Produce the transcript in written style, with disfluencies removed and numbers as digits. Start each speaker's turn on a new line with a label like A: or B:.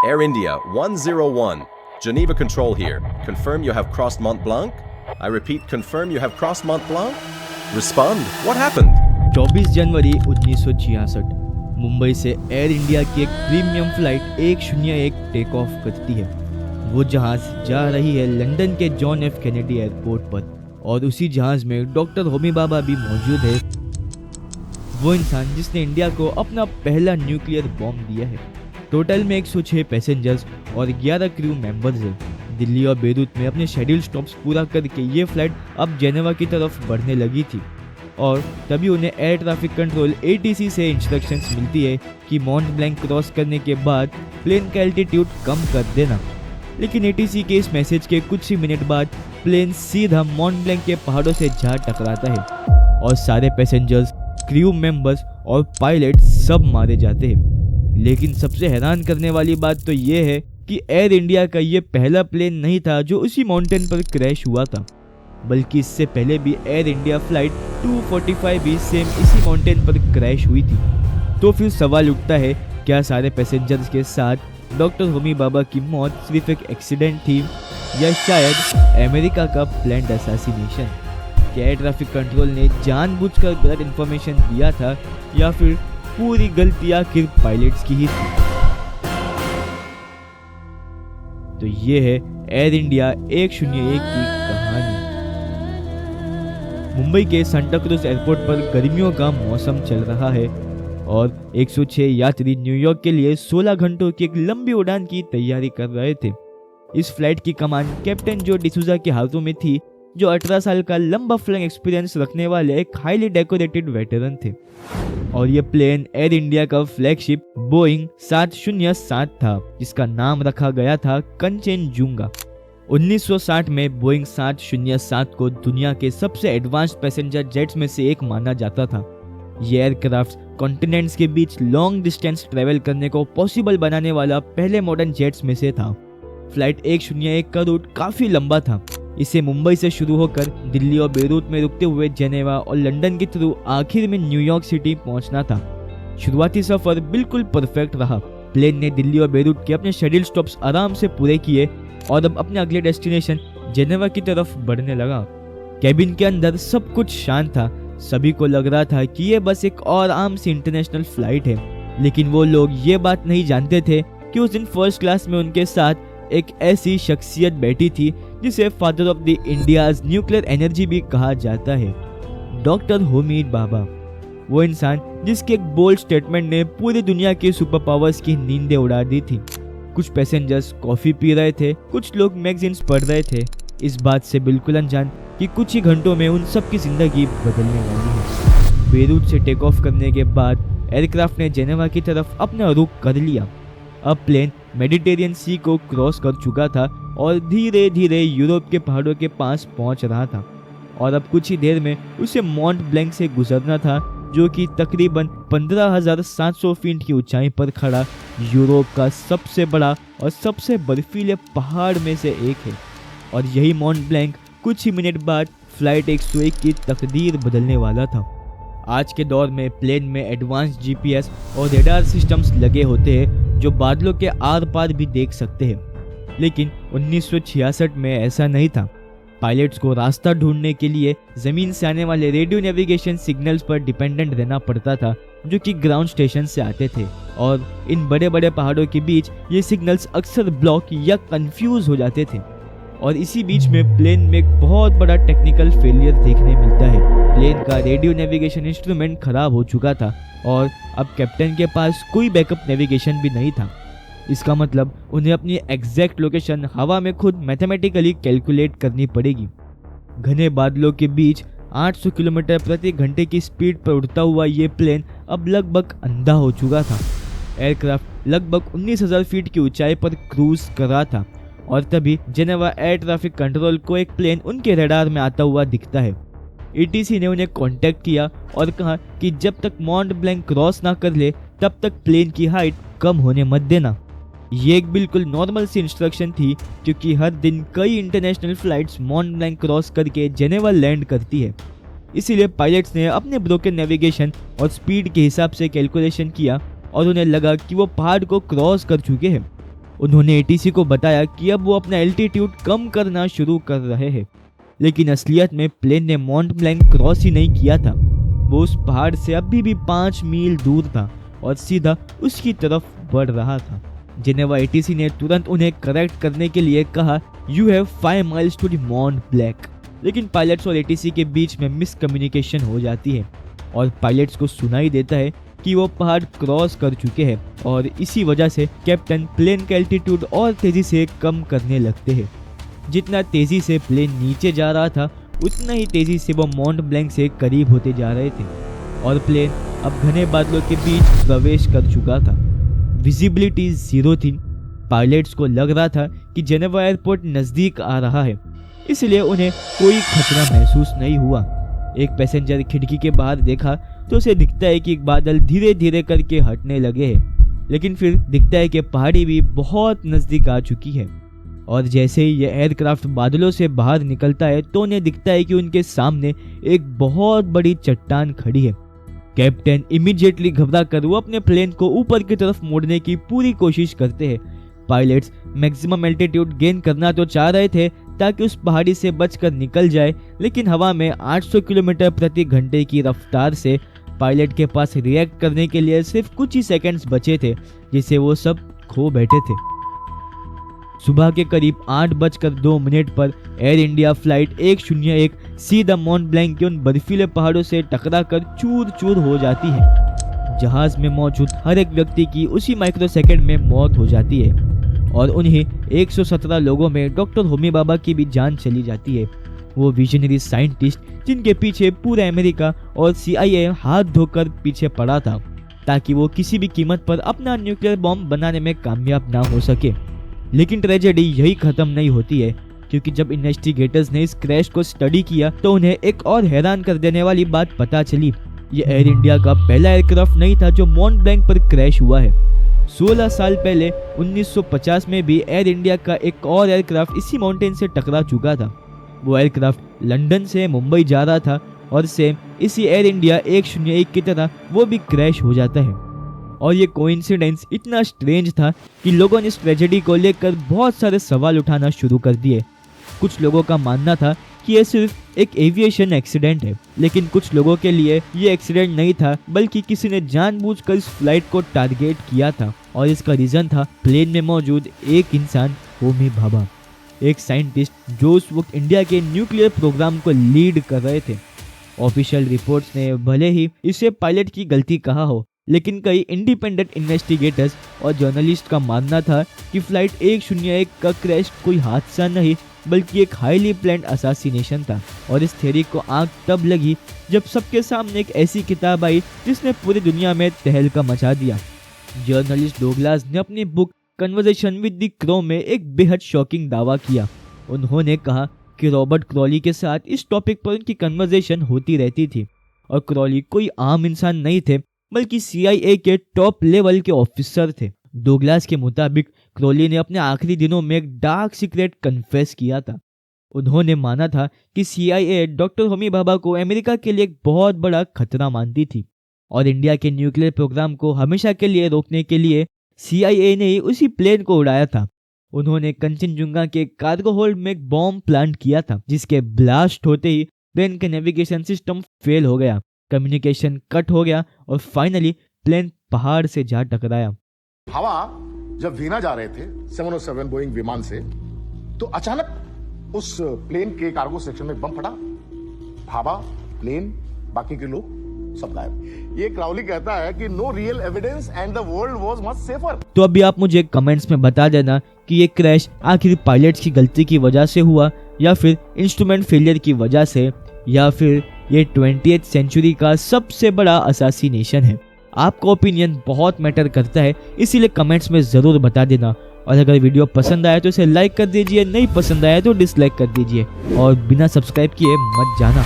A: Air India 101, Geneva Control here. Confirm you have crossed Mont Blanc? I repeat, confirm you have crossed Mont Blanc? Respond, what happened?
B: 24 जनवरी 1966 मुंबई से air India की एक premium flight 101 take off करती है। वो जहाज जा रही है लंदन के जॉन एफ कैनेडी एयरपोर्ट पर और उसी जहाज में डॉक्टर होमी भाभा भी मौजूद है। वो इंसान जिसने इंडिया को अपना पहला न्यूक्लियर बॉम्ब दिया है। टोटल में 106 पैसेंजर्स और 11 क्रू मेंबर्स हैं। दिल्ली और बेरूत में अपने शेड्यूल स्टॉप्स पूरा करके ये फ्लाइट अब जेनेवा की तरफ बढ़ने लगी थी और तभी उन्हें एयर ट्रैफिक कंट्रोल ATC से इंस्ट्रक्शंस मिलती है कि मॉन्ट ब्लैंक क्रॉस करने के बाद प्लेन का एल्टीट्यूड कम कर देना। लेकिन ATC के इस मैसेज के कुछ ही मिनट बाद प्लेन सीधा मॉन्ट ब्लैंक के पहाड़ों से जा टकराता है और सारे पैसेंजर्स, क्रू मेंबर्स और पायलट सब मारे जाते हैं। लेकिन सबसे हैरान करने वाली बात तो ये है कि एयर इंडिया का ये पहला प्लेन नहीं था जो उसी माउंटेन पर क्रैश हुआ था, बल्कि इससे पहले भी एयर इंडिया फ्लाइट 245 भी सेम इसी माउंटेन पर क्रैश हुई थी। तो फिर सवाल उठता है, क्या सारे पैसेंजर्स के साथ डॉक्टर होमी भाभा की मौत सिर्फ एक एक्सीडेंट थी या शायद अमेरिका का प्लान्ड असैसिनेशन? क्या एयर ट्रैफिक कंट्रोल ने जानबूझकर गलत इंफॉर्मेशन दिया था या फिर पूरी गलती आखिर पायलट्स की ही थी? तो ये है एयर इंडिया 101 की कहानी। मुंबई के सांता क्रूज एयरपोर्ट पर गर्मियों का मौसम चल रहा है और 106 यात्री न्यूयॉर्क के लिए 16 घंटों की एक लंबी उड़ान की तैयारी कर रहे थे। इस फ्लाइट की कमान कैप्टन जो डिसूजा के हाथों में थी, जो 18 साल का लंबा फ्लाइंग एक्सपीरियंस रखने वाले एक हाईली डेकोरेटेड वेटरन थे। और ये प्लेन एयर इंडिया का फ्लैगशिप बोइंग 707 था, जिसका नाम रखा गया था कंचनजुंगा। 1960 में बोइंग 707 को दुनिया के सबसे एडवांस पैसेंजर जेट्स में से एक माना जाता था। ये एयरक्राफ्ट कॉन्टिनेंट्स के बीच लॉन्ग डिस्टेंस ट्रेवल करने को पॉसिबल बनाने वाला पहले मॉडर्न जेट्स में से था। फ्लाइट 101 का रूट काफी लंबा था। इसे मुंबई से शुरू होकर दिल्ली और बेरूत में रुकते हुए जेनेवा और लंदन के थ्रू आखिर में न्यूयॉर्क सिटी पहुंचना था। शुरुआती सफर बिल्कुल परफेक्ट रहा। प्लेन ने दिल्ली और बेरूत के अपने शेड्यूल स्टॉप्स आराम से पूरे किए और अब अपने अगले डेस्टिनेशन जेनेवा की तरफ बढ़ने लगा। कैबिन के अंदर सब कुछ शांत था। सभी को लग रहा था कि ये बस एक और आम सी इंटरनेशनल फ्लाइट है। लेकिन वो लोग ये बात नहीं जानते थे कि उस दिन फर्स्ट क्लास में उनके साथ एक ऐसी शख्सियत बैठी थी जिसे father of the India's nuclear energy भी कहा जाता है, डॉक्टर होमी भाभा। वो इंसान जिसके एक बोल्ड स्टेटमेंट ने पूरी दुनिया के सुपर पावर्स की नींदें उड़ा दी थी। कुछ पैसेंजर्स कॉफी पी रहे थे, कुछ लोग मैगजीन्स पढ़ रहे थे, इस बात से बिल्कुल अनजान कि कुछ ही घंटों में उन सब की जिंदगी बदलने वाली है। बेरूत से टेक ऑफ करने के बाद एयरक्राफ्ट ने जेनेवा की तरफ अपना रुख कर लिया। अब प्लेन मेडिटेरियन सी को क्रॉस कर चुका था और धीरे धीरे यूरोप के पहाड़ों के पास पहुंच रहा था और अब कुछ ही देर में उसे मॉन्ट ब्लैंक से गुजरना था, जो कि तकरीबन 15,700 फीट की ऊंचाई पर खड़ा यूरोप का सबसे बड़ा और सबसे बर्फीले पहाड़ में से एक है। और यही मॉन्ट ब्लैंक कुछ ही मिनट बाद फ्लाइट 101 की तकदीर बदलने वाला था। आज के दौर में प्लेन में एडवांस GPS और रेडार सिस्टम्स लगे होते हैं जो बादलों के आर पार भी देख सकते हैं, लेकिन 1966 में ऐसा नहीं था। पायलट्स को रास्ता ढूंढने के लिए जमीन से आने वाले रेडियो नेविगेशन सिग्नल्स पर डिपेंडेंट रहना पड़ता था, जो कि ग्राउंड स्टेशन से आते थे। और इन बड़े बड़े पहाड़ों के बीच ये सिग्नल्स अक्सर ब्लॉक या कंफ्यूज हो जाते थे। और इसी बीच में प्लेन में एक बहुत बड़ा टेक्निकल फेलियर देखने मिलता है। प्लेन का रेडियो नेविगेशन इंस्ट्रूमेंट खराब हो चुका था और अब कैप्टन के पास कोई बैकअप नेविगेशन भी नहीं था। इसका मतलब उन्हें अपनी एग्जैक्ट लोकेशन हवा में खुद मैथमेटिकली कैलकुलेट करनी पड़ेगी। घने बादलों के बीच 800 किलोमीटर प्रति घंटे की स्पीड पर उड़ता हुआ ये प्लेन अब लगभग अंधा हो चुका था। एयरक्राफ्ट लगभग 19,000 फीट की ऊंचाई पर क्रूज कर रहा था और तभी जेनेवा एयर ट्रैफिक कंट्रोल को एक प्लेन उनके रडार में आता हुआ दिखता है। ATC ने उन्हें कांटेक्ट किया और कहा कि जब तक मॉन्ट ब्लैंक क्रॉस ना कर ले तब तक प्लेन की हाइट कम होने मत देना। ये एक बिल्कुल नॉर्मल सी इंस्ट्रक्शन थी, क्योंकि हर दिन कई इंटरनेशनल फ्लाइट्स मॉन्ट ब्लैंक क्रॉस करके जेनेवा लैंड करती है। इसीलिए पायलट्स ने अपने ब्रोकन नेविगेशन और स्पीड के हिसाब से कैलकुलेशन किया और उन्हें लगा कि वो पहाड़ को क्रॉस कर चुके हैं। उन्होंने एटीसी को बताया कि अब वो अपना एल्टीट्यूड कम करना शुरू कर रहे हैं, लेकिन असलियत में प्लेन ने मॉन्ट ब्लैंक क्रॉस ही नहीं किया था। वो उस पहाड़ से अभी भी 5 मील दूर था और सीधा उसकी तरफ बढ़ रहा था। जेनेवा एटीसी ने तुरंत उन्हें करेक्ट करने के लिए कहा, you have 5 miles to the Mont Blanc. लेकिन पायलट्स और एटीसी के बीच में मिसकम्युनिकेशन हो जाती है और पायलट्स को सुनाई देता है कि वो पहाड़ क्रॉस कर चुके हैं और इसी वजह से कैप्टन प्लेन का एल्टीट्यूड और तेजी से कम करने लगते हैं। जितना तेजी से प्लेन नीचे जा रहा था उतना ही तेजी से वो मॉन्ट ब्लैंक से करीब होते जा रहे थे और प्लेन अब घने बादलों के बीच प्रवेश कर चुका था। विजिबिलिटी 0 थी। पायलट्स को लग रहा था कि जेनेवा एयरपोर्ट नजदीक आ रहा है, इसलिए उन्हें कोई खतरा महसूस नहीं हुआ। एक पैसेंजर खिड़की के बाहर देखा तो उसे दिखता है कि बादल धीरे धीरे करके हटने लगे हैं, लेकिन फिर दिखता है कि पहाड़ी भी बहुत नजदीक आ चुकी है। और जैसे ही यह एयरक्राफ्ट बादलों से बाहर निकलता है तो उन्हें दिखता है कि उनके सामने एक बहुत बड़ी चट्टान खड़ी है। कैप्टन इमीडिएटली घबरा कर वो अपने प्लेन को ऊपर की तरफ मोड़ने की पूरी कोशिश करते हैं। पायलट्स मैक्सिमम एल्टीट्यूड गेन करना तो चाह रहे थे ताकि उस पहाड़ी से बचकर निकल जाए, लेकिन हवा में 800 किलोमीटर प्रति घंटे की रफ्तार से पायलट के पास रिएक्ट करने के लिए सिर्फ कुछ ही सेकंड्स बचे थे, जिसे वो सब खो बैठे थे। सुबह के करीब 8:02 पर एयर इंडिया फ्लाइट 101 सीधा मॉन्ट ब्लैंक के उन बर्फीले पहाड़ों से टकराकर चूर चूर हो जाती है। जहाज में मौजूद हर एक व्यक्ति की उसी माइक्रोसेकंड में मौत हो जाती है और उन्हीं 117 लोगों में डॉक्टर होमी भाभा की भी जान चली जाती है। वो विजनरी साइंटिस्ट जिनके पीछे पूरा अमेरिका और CIA हाथ धोकर पीछे पड़ा था ताकि वो किसी भी कीमत पर अपना न्यूक्लियर बॉम्ब बनाने में कामयाब ना हो सके। लेकिन ट्रेजेडी यही खत्म नहीं होती है, क्योंकि जब इन्वेस्टिगेटर्स ने इस क्रैश को स्टडी किया तो उन्हें एक और हैरान कर देने वाली बात पता चली। ये एयर इंडिया का पहला एयरक्राफ्ट नहीं था जो मॉन्ट ब्लैंक पर क्रैश हुआ है। 16 साल पहले 1950 में भी एयर इंडिया का एक और एयरक्राफ्ट इसी माउंटेन से टकरा चुका था। वो एयरक्राफ्ट लंदन से मुंबई जा रहा था और सेम इसी एयर इंडिया 101 की तरह वो भी क्रैश हो जाता है। और ये कोइंसिडेंस इतना स्ट्रेंज था कि लोगों ने इस ट्रेजेडी को लेकर बहुत सारे सवाल उठाना शुरू कर दिए। कुछ लोगों का मानना था कि यह सिर्फ एक एविएशन एक्सीडेंट है, लेकिन कुछ लोगों के लिए ये एक्सीडेंट नहीं था, बल्कि किसी ने जानबूझकर इस फ्लाइट को टारगेट किया था और इसका रीजन था प्लेन में मौजूद एक इंसान, होमी भाभा, एक साइंटिस्ट जो उस वक्त इंडिया के न्यूक्लियर प्रोग्राम को लीड कर रहे थे। ऑफिशियल रिपोर्ट्स ने भले ही इसे पायलट की गलती कहा हो, लेकिन कई इंडिपेंडेंट इन्वेस्टिगेटर्स और जर्नलिस्ट का मानना था कि फ्लाइट 101 का क्रैश कोई हादसा नहीं बल्कि एक हाईली प्लान्ड असैसिनेशन था। और इस थ्योरी को आग तब लगी जब सबके सामने एक ऐसी किताब आई जिसने पूरी दुनिया में तहलका मचा दिया। जर्नलिस्ट डोगलास ने अपनी book conversation with the crow में एक बेहद शॉकिंग दावा किया। उन्होंने कहा कि रॉबर्ट क्रॉली के साथ इस टॉपिक पर उनकी कन्वर्सेशन होती रहती थी और क्रॉली कोई आम इंसान नहीं थे बल्कि CIA के टॉप लेवल के ऑफिसर थे। डोगलास के मुताबिक क्रॉली ने अपने आखिरी दिनों में एक डार्क सीक्रेट कन्फेस किया था। उन्होंने माना था कि CIA डॉक्टर होमी भाभा को अमेरिका के लिए एक बहुत बड़ा खतरा मानती थी और इंडिया के न्यूक्लियर प्रोग्राम को हमेशा के लिए रोकने के लिए CIA ने ही उसी प्लेन को उड़ाया था। उन्होंने कंचनजुंगा के कार्गो होल्ड में एक बॉम्ब प्लांट किया था, जिसके ब्लास्ट होते ही प्लेन का नेविगेशन सिस्टम फेल हो गया, कम्युनिकेशन कट हो गया और फाइनली प्लेन पहाड़ से जा टकराया।
C: हवा जब वीना जा रहे थे 707 बोइंग विमान से, तो अचानक उस प्लेन के कार्गो सेक्शन में बम फटा। भाभा, प्लेन, बाकी के लोग सब गायब। ये क्राउली कहता है कि no real evidence and the world was much safer.
B: तो अभी आप मुझे कमेंट्स में बता देना कि ये क्रैश आखिर पायलट्स की गलती की वजह से हुआ या फिर इंस्ट्रूमेंट फेलियर की वजह से, या फिर ये 20th सेंचुरी का सबसे बड़ा असैसिनेशन है। आपका ओपिनियन बहुत मैटर करता है, इसीलिए कमेंट्स में ज़रूर बता देना। और अगर वीडियो पसंद आया तो इसे लाइक कर दीजिए, नहीं पसंद आया तो डिसलाइक कर दीजिए और बिना सब्सक्राइब किए मत जाना।